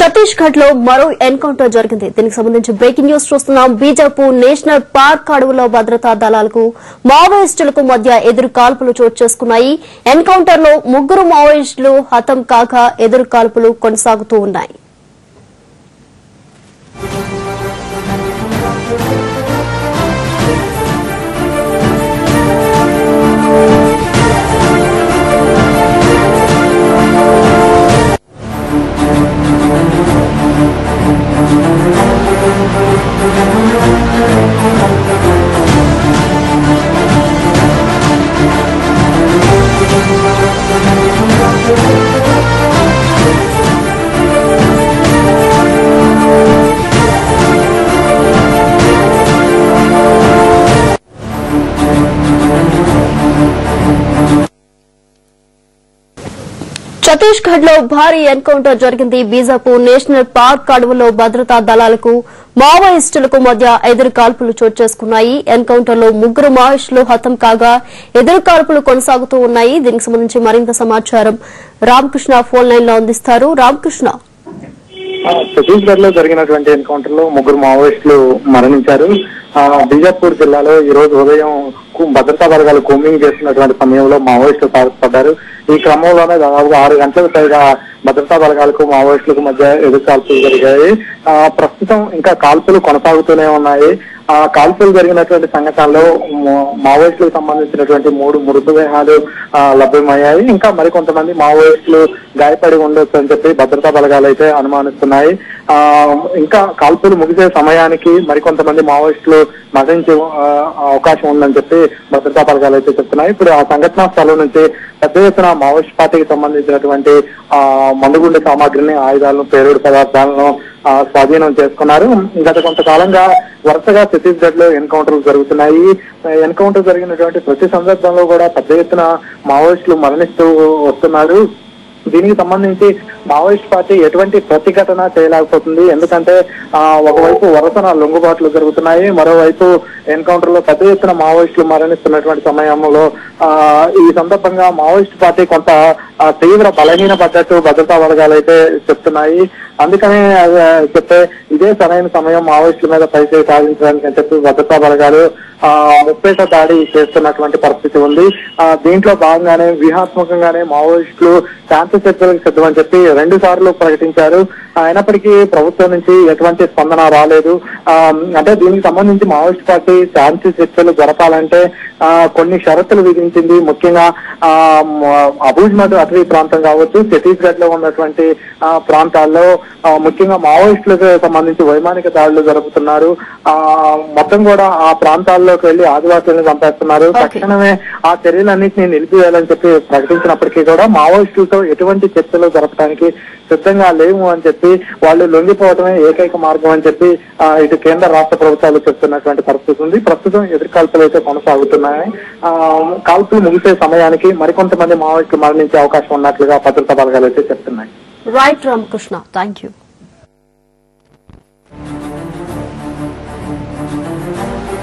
ఛత్తీస్గఢ్ లో మరో ఎన్కౌంటర్ జరిగింది. దీనికి సంబంధించి బ్రేకింగ్ న్యూస్ చూస్తున్నాం. బీజాపూర్ నేషనల్ పార్క్ అడవులో భద్రతా దళాలకు మావోయిస్టులకు మధ్య ఎదురు కాల్పులు చోటు చేసుకున్నాయి. ఎన్కౌంటర్ లో 3 మావోయిస్టులు హతం కాగా ఎదురు కాల్పులు కొనసాగుతూ ఉన్నాయి. ఛత్తీస్గఢ్ లో భారీ ఎన్కౌంటర్ జరిగింది. బీజాపూర్ నేషనల్ పార్క్ అడవులో భద్రతా దళాలకు మావోయిస్టులకు మధ్య ఎదురు కాల్పులు చోటు చేసుకున్నాయి. ఎన్కౌంటర్ లో 3 మావోయిస్టులు హతం కాగా ఎదురు కాల్పులు కొనసాగుతూ ఉన్నాయి. దీనికి సంబంధించి మరింత సమాచారం రామకృష్ణ ఫోన్ లైన్ లో అందిస్తారు. రామకృష్ణ, ఛత్తీస్గఢ్ లో జరిగినటువంటి ఎన్కౌంటర్ లో 3 మావోయిస్టులు మరణించారు. బీజాపూర్ జిల్లాలో ఈ రోజు ఉదయం భద్రతా బలగాలు కోమింగ్ చేస్తున్నటువంటి సమయంలో మావోయిస్టులు పాల్పడ్డారు. ఈ క్రమంలోనే దాదాపు 6 గంటలకు పైగా భద్రతా బలగాలకు మావోయిస్టులకు మధ్య ఎదురు కాల్పులు జరిగాయి. ప్రస్తుతం ఇంకా కాల్పులు కొనసాగుతూనే ఉన్నాయి. కాల్పులు జరిగినటువంటి సంఘటనలో మావోయిస్టులకు సంబంధించినటువంటి 3 మృతదేహాలు లభ్యమయ్యాయి. ఇంకా మరికొంతమంది మావోయిస్టులు గాయపడి ఉండొచ్చు అని చెప్పి భద్రతా బలగాలు అయితే అనుమానిస్తున్నాయి. ఇంకా కాల్పులు ముగిసే సమయానికి మరికొంతమంది మావోయిస్టులు మరణించే అవకాశం ఉందని చెప్పి భద్రతా బలగాలు అయితే చెప్తున్నాయి. ఇప్పుడు ఆ సంఘటనా స్థలం నుంచి పెద్ద ఎత్తున మావోయిస్ట్ పార్టీకి సంబంధించినటువంటి మందుగుండు సామాగ్రిని, ఆయుధాలను, పేలుడు పదార్థాలను స్వాధీనం చేసుకున్నారు. గత కొంతకాలంగా వరుసగా ఛత్తీస్గఢ్ లో ఎన్కౌంటర్లు జరుగుతున్నాయి. ఎన్కౌంటర్ జరిగినటువంటి ప్రతి సందర్భంలో కూడా పెద్ద ఎత్తున మావోయిస్టులు మరణిస్తూ వస్తున్నారు. దీనికి సంబంధించి మావోయిస్ట్ పార్టీ ఎటువంటి ప్రతిఘటన చేయలేకపోతుంది. ఎందుకంటే ఒకవైపు వరుసన లొంగుబాట్లు జరుగుతున్నాయి, మరోవైపు ఎన్కౌంటర్ లో పెద్ద ఎత్తున మావోయిస్టులు మరణిస్తున్నటువంటి సమయంలో ఈ సందర్భంగా మావోయిస్ట్ పార్టీ కొంత తీవ్ర బలహీనపడ్డట్టు భద్రతా వర్గాలు అయితే చెప్తున్నాయి. అందుకనే చెప్తే ఇదే సరైన సమయం మావోయిస్టుల మీద పైచేయి సాధించడానికి అని చెప్పి భద్రతా బలగాలు ముప్పేట దాడి చేస్తున్నటువంటి పరిస్థితి ఉంది. దీంట్లో భాగంగానే వ్యూహాత్మకంగానే మావోయిస్టులు శాంతి చర్చలకు సిద్ధమని చెప్పి 2 సార్లు ప్రకటించారు. అయినప్పటికీ ప్రభుత్వం నుంచి ఎటువంటి స్పందన రాలేదు. అంటే దీనికి సంబంధించి మావోయిస్ట్ పార్టీ శాంతి చర్చలు జరపాలంటే కొన్ని షరతులు విధించింది. ముఖ్యంగా అబూజ్మఠ్ అటవీ ప్రాంతం కావచ్చు, ఛత్తీస్గఢ్ లో ఉన్నటువంటి ప్రాంతాల్లో ముఖ్యంగా మావోయిస్టులకు సంబంధించి వైమానిక దాడులు జరుపుతున్నారు. మొత్తం కూడా ఆ ప్రాంతాల్లోకి వెళ్లి ఆదివాసులను చంపేస్తున్నారు. తక్షణమే ఆ చర్యలన్నింటినీ నిలిపివేయాలని చెప్పి ప్రకటించినప్పటికీ కూడా మావోయిస్టులతో ఎటువంటి చర్చలు జరపడానికి సిద్ధంగా లేవు అని చెప్పి వాళ్ళు లొంగిపోవడమే ఏకైక మార్గం అని చెప్పి ఇటు కేంద్ర రాష్ట్ర ప్రభుత్వాలు చెప్తున్నటువంటి పరిస్థితి ఉంది. ప్రస్తుతం ఎదురుకాల్పులు అయితే కొనసాగుతున్నాయి. కాల్పులు ముగిసే సమయానికి మరికొంతమంది మావోయిస్టులు మరణించే అవకాశం ఉన్నట్లుగా భద్రతా బలగాలు అయితే చెప్తున్నాయి. Right Ramakrishna, thank you.